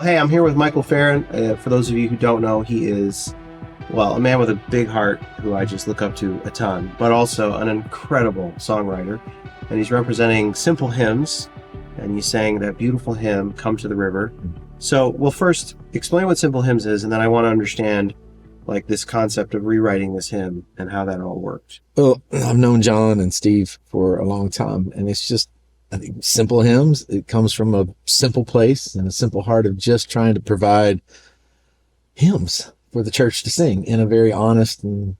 Hey, I'm here with Michael Farren. For those of you who don't know, he is, well, a man with a big heart who I just look up to a ton, but also an incredible songwriter. And he's representing Simple Hymns, and he's sang that beautiful hymn, Come to the River. So we'll first explain what Simple Hymns is, and then I want to understand like this concept of rewriting this hymn and how that all worked. Well, I've known John and Steve for a long time, and it's just, I think, simple hymns. It comes from a simple place and a simple heart of just trying to provide hymns for the church to sing in a very honest and,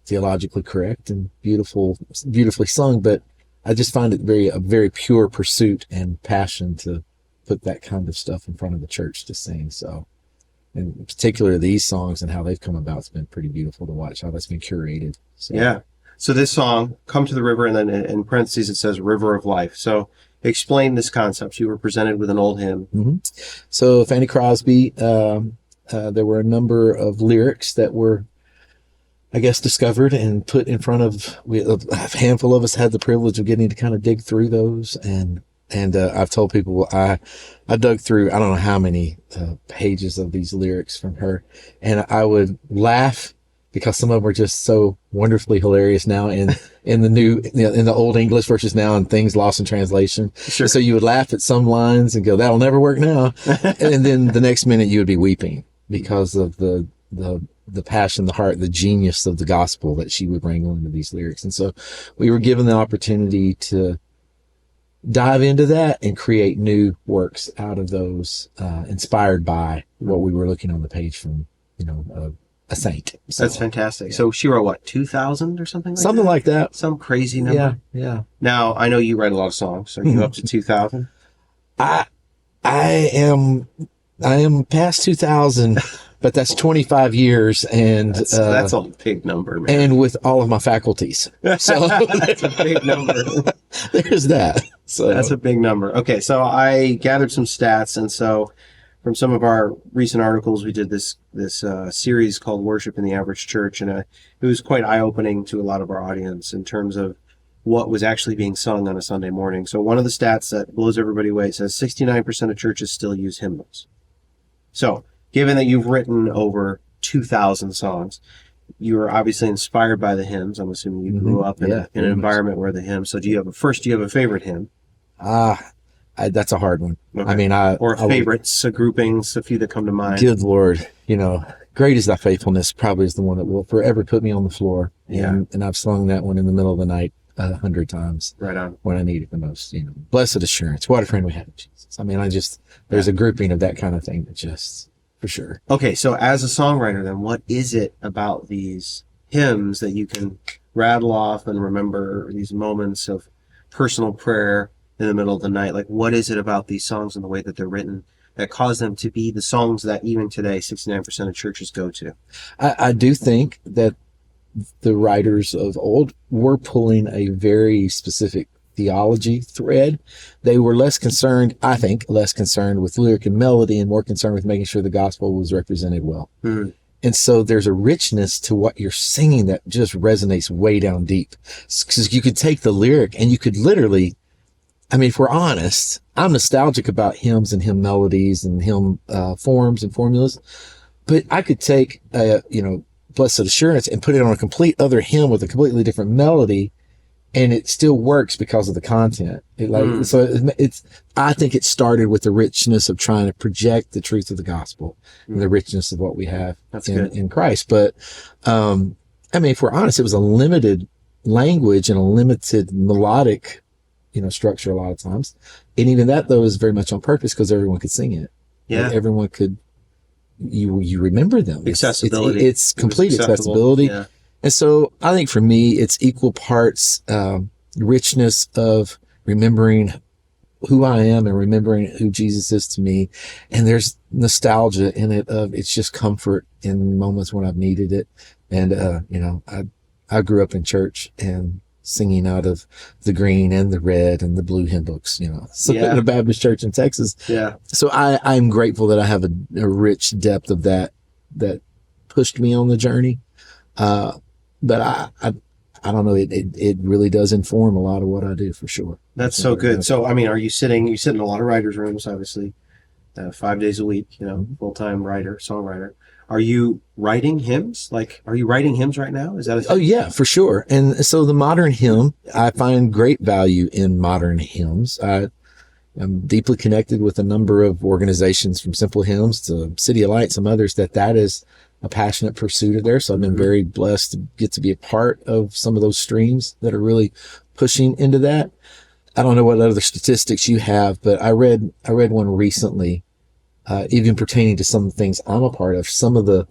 theologically correct and beautifully sung. But I just find it a very pure pursuit and passion to put that kind of stuff in front of the church to sing. So, in particular, these songs and how they've come about, it's been pretty beautiful to watch how that's been curated. So. Yeah. So this song, Come to the River, and then in parentheses it says River of Life. So explain this concept. You were presented with an old hymn. Mm-hmm. So Fanny Crosby, there were a number of lyrics that were, I guess, discovered and put in front of, a handful of us had the privilege of getting to kind of dig through those. And I've told people, I dug through, I don't know how many pages of these lyrics from her, and I would laugh because some of them are just so wonderfully hilarious now in the new, in the old English versus now and things lost in translation. Sure. So you would laugh at some lines and go, that'll never work now. And then the next minute you would be weeping because of the passion, the heart, the genius of the gospel that she would wrangle into these lyrics. And so we were given the opportunity to dive into that and create new works out of those, inspired by what we were looking on the page from, a saint. So, That's fantastic. Yeah. So she wrote what, 2000 or something like something that? like that. Some crazy number. Yeah. Now, I know you write a lot of songs. Are you up to 2000? I am past 2000, but that's 25 years, and That's a big number, man. and with all of my faculties. So That's a big number. there's that. So That's a big number. Okay, so I gathered some stats, and so from some of our recent articles, we did this series called Worship in the Average Church, and it was quite eye-opening to a lot of our audience in terms of what was actually being sung on a Sunday morning. So one of the stats that blows everybody away says 69% of churches still use hymnals. So given that you've written over 2,000 songs, you were obviously inspired by the hymns. I'm assuming you grew up in an environment where the hymns. So do you have a favorite hymn? That's a hard one. Okay. I mean, favorites, groupings, a few that come to mind. Good Lord, great is thy faithfulness probably is the one that will forever put me on the floor. And I've sung that one in the middle of the night 100 times. Right on. When I need it the most. Blessed assurance. What a friend we have in Jesus. I mean, there's a grouping of that kind of thing that just, for sure. Okay, so as a songwriter, then, what is it about these hymns that you can rattle off and remember these moments of personal prayer in the middle of the night? Like, what is it about these songs and the way that they're written that cause them to be the songs that even today 69% of churches go to? I do think that the writers of old were pulling a very specific theology thread. They were less concerned with lyric and melody and more concerned with making sure the gospel was represented well. Mm-hmm. And so there's a richness to what you're singing that just resonates way down deep. Because you could take the lyric and you could literally, if we're honest, I'm nostalgic about hymns and hymn melodies and hymn forms and formulas, but I could take, Blessed Assurance and put it on a complete other hymn with a completely different melody, and it still works because of the content. I think it started with the richness of trying to project the truth of the gospel and the richness of what we have in Christ. But, if we're honest, it was a limited language and a limited melodic, structure a lot of times. And even that, though, is very much on purpose because everyone could sing it. Yeah. Like everyone could, you remember them. Accessibility. It's complete accessibility. Yeah. And so I think for me, it's equal parts richness of remembering who I am and remembering who Jesus is to me. And there's nostalgia in it of it's just comfort in moments when I've needed it. And, I grew up in church and singing out of the green and the red and the blue hymn books, in a Baptist church in Texas. Yeah. So I'm grateful that I have a rich depth of that pushed me on the journey. But I don't know. It really does inform a lot of what I do for sure. That's so good. So, you sit in a lot of writers' rooms, obviously. 5 days a week, full-time writer, songwriter. Are you writing hymns? Are you writing hymns right now? Is that a thing? Oh yeah, for sure. And so the modern hymn, I find great value in modern hymns. I'm deeply connected with a number of organizations, from Simple Hymns to City of Light, some others, that is a passionate pursuit of theirs. So I've been very blessed to get to be a part of some of those streams that are really pushing into that. I don't know what other statistics you have, but I read one recently, even pertaining to some things I'm a part of. Some of the,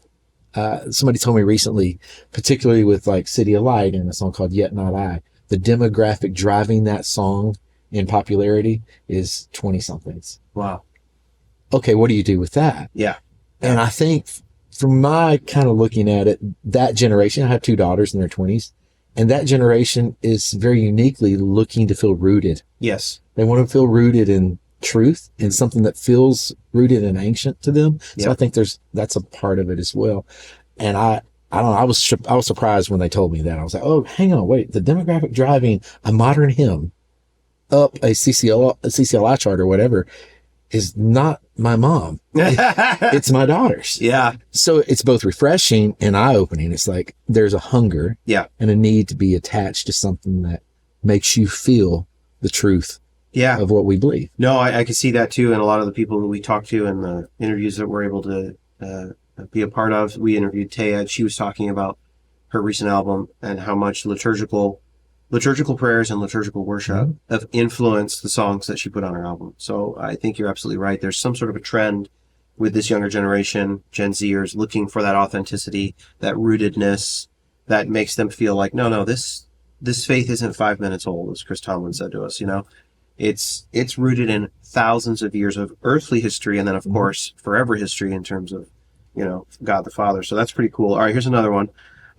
somebody told me recently, particularly with like City of Light and a song called Yet Not I, the demographic driving that song in popularity is 20 somethings. Wow. Okay. What do you do with that? Yeah. And I think from my kind of looking at it, that generation, I have 2 daughters in their 20s, and that generation is very uniquely looking to feel rooted. Yes. They want to feel rooted in truth and something that feels rooted and ancient to them. So I think that's a part of it as well. And I don't know. I was surprised when they told me that. I was like, oh, hang on, wait, the demographic driving a modern hymn up a CCLI chart or whatever is not my mom. It's my daughters. Yeah. So it's both refreshing and eye-opening. It's like there's a hunger and a need to be attached to something that makes you feel the truth of what we believe. No, I can see that too. And a lot of the people that we talked to and the interviews that we're able to be a part of, we interviewed Taya. She was talking about her recent album and how much liturgical prayers and liturgical worship have influenced the songs that she put on her album. So I think you're absolutely right. There's some sort of a trend with this younger generation, Gen Zers, looking for that authenticity, that rootedness that makes them feel like, no, this faith isn't 5 minutes old, as Chris Tomlin said to us, It's rooted in thousands of years of earthly history and then, of course, forever history in terms of, God the Father. So that's pretty cool. All right, here's another one.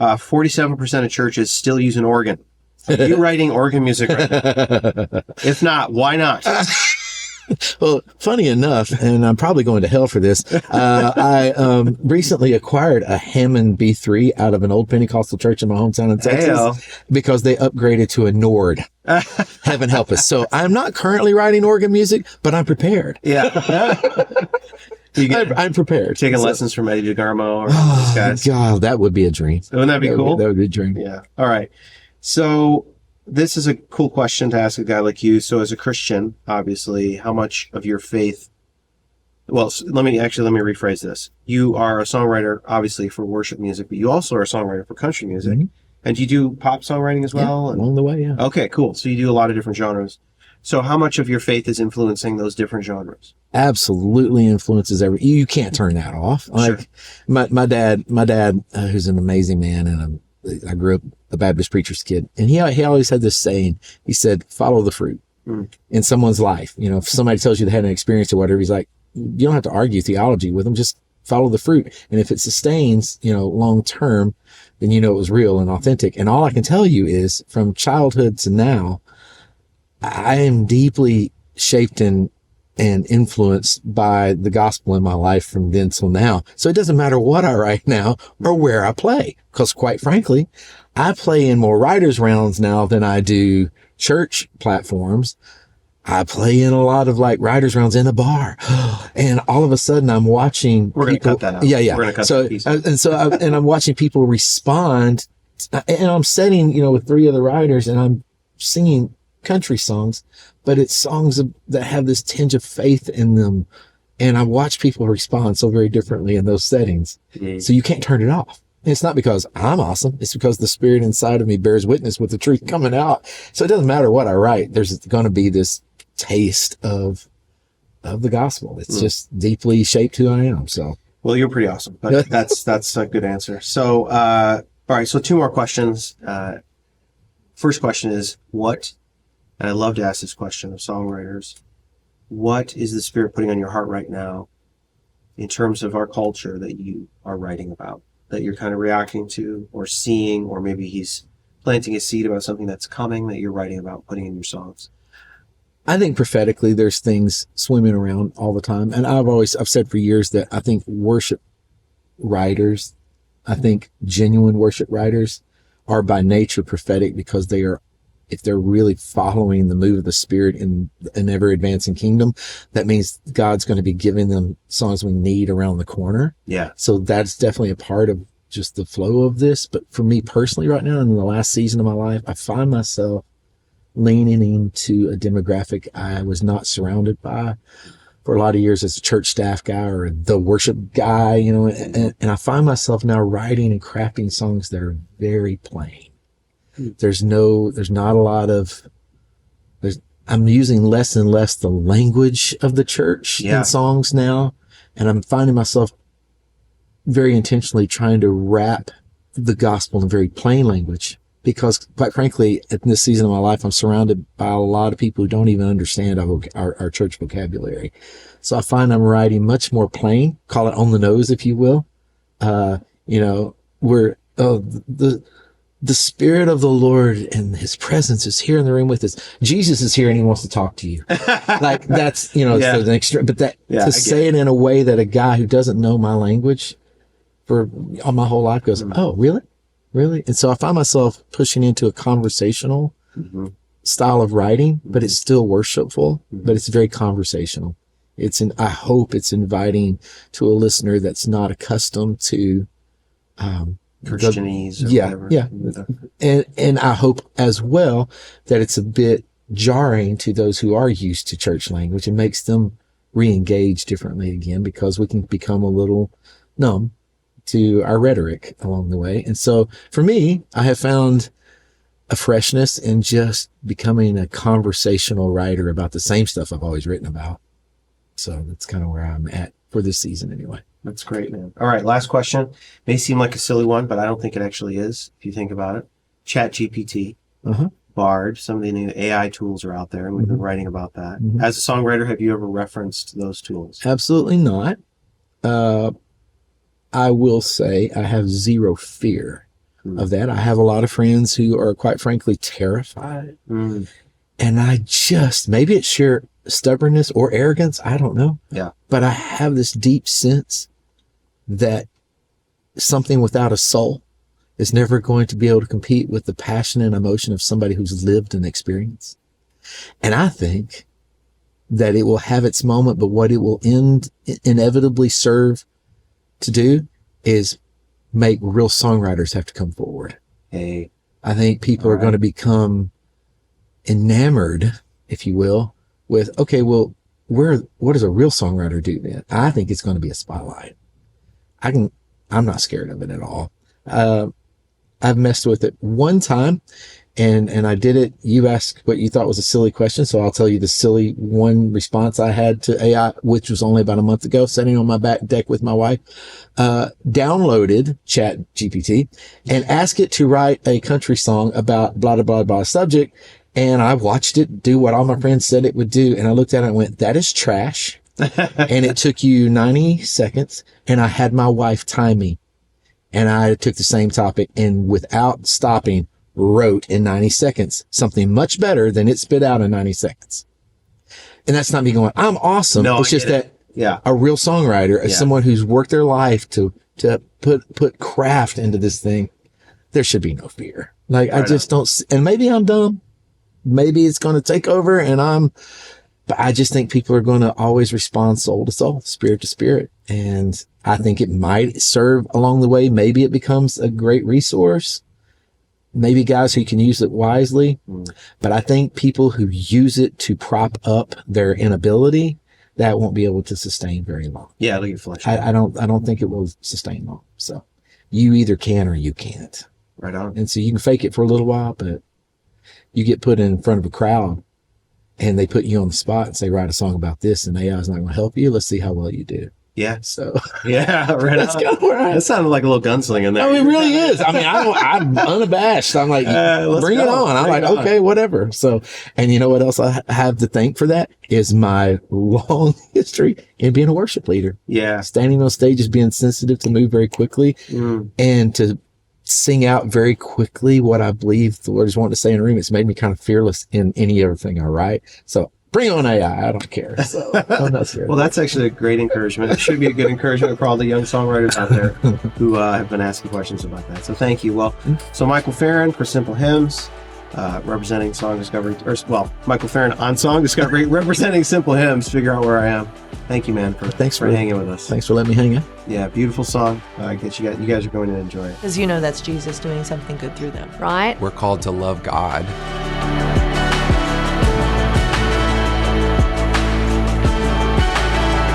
47% of churches still use an organ. Are you writing organ music right now? If not, why not? Well, funny enough, and I'm probably going to hell for this, I recently acquired a Hammond B3 out of an old Pentecostal church in my hometown in Texas because they upgraded to a Nord. Heaven help us. So I'm not currently writing organ music, but I'm prepared. Yeah. I'm prepared. Taking lessons from Eddie DeGarmo or these guys. God, that would be a dream. Wouldn't that be cool? That would be a dream. Yeah. All right. So this is a cool question to ask a guy like you. So as a Christian, obviously, how much of your faith, well, let me rephrase this. You are a songwriter, obviously, for worship music, but you also are a songwriter for country music. Mm-hmm. And do you do pop songwriting as well? Along the way, yeah. Okay, cool. So you do a lot of different genres. So how much of your faith is influencing those different genres? Absolutely influences you can't turn that off. Like sure. my dad, who's an amazing man, and I grew up a Baptist preacher's kid, and he always had this saying. He said, "Follow the fruit." In someone's life. If somebody tells you they had an experience or whatever, he's like, you don't have to argue theology with them. Just follow the fruit. And if it sustains, long term, then it was real and authentic. And all I can tell you is, from childhood to now, I am deeply shaped and influenced by the gospel in my life from then till now. So it doesn't matter what I write now or where I play, because quite frankly, I play in more writers' rounds now than I do church platforms. I play in a lot of writers' rounds in a bar, and all of a sudden I'm watching. We're going to cut that out. Yeah. We're going to cut that piece. And I'm watching people respond, and I'm sitting, with 3 other writers, and I'm singing country songs, but it's songs that have this tinge of faith in them. And I watch people respond so very differently in those settings. Mm-hmm. So you can't turn it off. And it's not because I'm awesome. It's because the spirit inside of me bears witness with the truth coming out. So it doesn't matter what I write. There's going to be this taste of the gospel. It's just deeply shaped who I am. So, well, you're pretty awesome, but that's a good answer. So, all right. So 2 more questions. First question is and I love to ask this question of songwriters, what is the Spirit putting on your heart right now in terms of our culture that you are writing about, that you're kind of reacting to or seeing, or maybe he's planting a seed about something that's coming that you're writing about, putting in your songs? I think prophetically there's things swimming around all the time. And I've said for years that I think genuine worship writers are by nature prophetic, because they are if they're really following the move of the Spirit in an ever advancing kingdom, that means God's going to be giving them songs we need around the corner. Yeah. So that's definitely a part of just the flow of this. But for me personally right now, in the last season of my life, I find myself leaning into a demographic I was not surrounded by for a lot of years as a church staff guy or the worship guy, you know, and I find myself now writing and crafting songs that are very plain. There's not a lot of, I'm using less and less the language of the church in songs now. And I'm finding myself very intentionally trying to wrap the gospel in very plain language, because quite frankly, in this season of my life, I'm surrounded by a lot of people who don't even understand our church vocabulary. So I find I'm writing much more plain, call it on the nose, if you will. You know, where, the Spirit of the Lord and his presence is here in the room with us. Jesus is here and he wants to talk to you. Like that's, you know, it's the extra, but that to say it in a way that a guy who doesn't know my language for all my whole life goes, oh, really? Really? And so I find myself pushing into a conversational style of writing, but it's still worshipful, but it's very conversational. I hope it's inviting to a listener that's not accustomed to, Christianese or whatever. And I hope as well that it's a bit jarring to those who are used to church language and makes them re-engage differently again, because we can become a little numb to our rhetoric along the way. And so for me, I have found a freshness in just becoming a conversational writer about the same stuff I've always written about. So that's kind of where I'm at for this season anyway. That's great, man. All right, last question. May seem like a silly one, but I don't think it actually is, if you think about it. Chat GPT, Bard, some of the new AI tools are out there, and we've been writing about that. As a songwriter, have you ever referenced those tools? Absolutely not. I will say I have zero fear of that. I have a lot of friends who are quite frankly terrified. And I just, maybe it's sheer stubbornness or arrogance, I don't know. Yeah. But I have this deep sense that something without a soul is never going to be able to compete with the passion and emotion of somebody who's lived an experience. And I think that it will have its moment, but what it will inevitably serve to do is make real songwriters have to come forward. Hey. I think people are going to become enamored, if you will, with, okay, well, what does a real songwriter do then? I think it's going to be a spotlight. I'm not scared of it at all. I've messed with it one time and I did it. You asked what you thought was a silly question. So I'll tell you the silly one response I had to AI, which was only about a month ago, sitting on my back deck with my wife, downloaded Chat GPT and asked it to write a country song about blah, blah, blah, blah subject. And I watched it do what all my friends said it would do. And I looked at it and went, that is trash. And it took you 90 seconds. And I had my wife time me. And I took the same topic and without stopping wrote in 90 seconds something much better than it spit out in 90 seconds. And that's not me going, I'm awesome. No, it's just that a real songwriter, as someone who's worked their life to put craft into this thing, there should be no fear. Like I just don't, and maybe I'm dumb. Maybe it's going to take over but I just think people are going to always respond soul to soul, spirit to spirit. And I think it might serve along the way. Maybe it becomes a great resource. Maybe guys who can use it wisely. But I think people who use it to prop up their inability, that won't be able to sustain very long. Yeah, it'll get flushed. I don't think it will sustain long. So you either can or you can't. Right on. And so you can fake it for a little while, but you get put in front of a crowd and they put you on the spot and say, write a song about this, and AI is not going to help you. Let's see how well you do. Yeah. So yeah, right. That's kind of where that sounded like a little gunslinger in there. I mean, it really is. I mean, I'm unabashed. I'm like, bring it on. I'm like, okay, whatever. So, and you know what else I have to thank for that is my long history in being a worship leader. Yeah. Standing on stages, being sensitive to move very quickly and to sing out very quickly what I believe the Lord is wanting to say in a room. It's made me kind of fearless in any other thing I write. So bring on AI. I don't care. So I'm not scared. Well, that's actually a great encouragement. It should be a good encouragement for all the young songwriters out there who have been asking questions about that. So thank you. Well, so Michael Farren for Simple Hymns, representing Song Discovery, Michael Farren on Song Discovery, representing Simple Hymns, Figure Out Where I Am. Thank you, man, for hanging with us. Thanks for letting me hang out. Yeah, beautiful song. I guess you guys are going to enjoy it. Because that's Jesus doing something good through them. Right? We're called to love God